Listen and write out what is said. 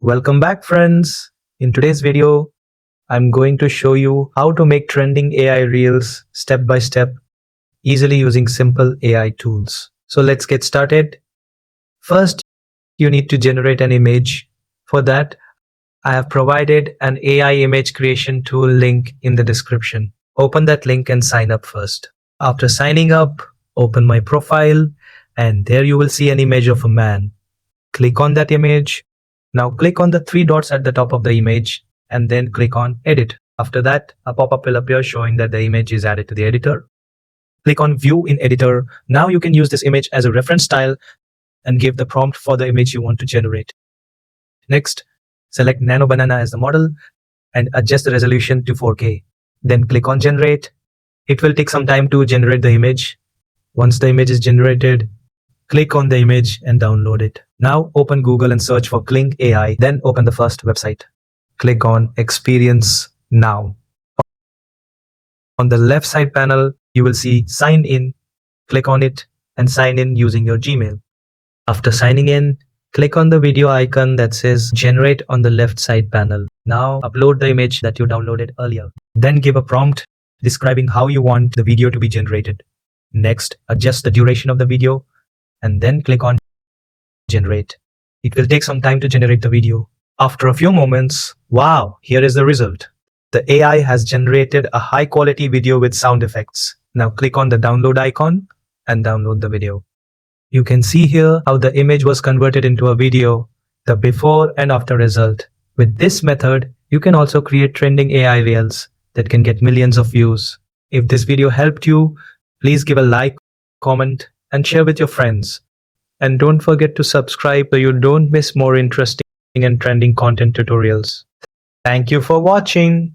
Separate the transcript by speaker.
Speaker 1: Welcome back, friends. In today's video, I'm going to show you how to make trending AI reels step by step, easily using simple AI tools. So let's get started. First, you need to generate an image. For that, I have provided an AI image creation tool link in the description. Open that link and sign up first. After signing up, open my profile, and there you will see an image of a man. Click on that image. Now click on the three dots at the top of the image and then click on edit. After that, a pop-up will appear showing that the image is added to the editor. Click on view in editor. Now you can use this image as a reference style and give the prompt for the image you want to generate. Next, select Nano Banana as the model and adjust the resolution to 4K. Then click on generate. It will take some time to generate the image. Once the image is generated, click on the image and download it. Now open Google and search for Kling AI. Then open the first website. Click on Experience Now. On the left side panel, you will see Sign In. Click on it and sign in using your Gmail. After signing in, click on the video icon that says Generate on the left side panel. Now upload the image that you downloaded earlier. Then give a prompt describing how you want the video to be generated. Next, adjust the duration of the video and then click on generate. It will take some time to generate the video. After a few moments, wow, here is the result. The AI has generated a high quality video with sound effects. Now click on the download icon and download the video. You can see here how the image was converted into a video, the before and after result. With this method, you can also create trending AI reels that can get millions of views. If this video helped you, please give a like, comment, and share with your friends. And don't forget to subscribe so you don't miss more interesting and trending content tutorials. Thank you for watching.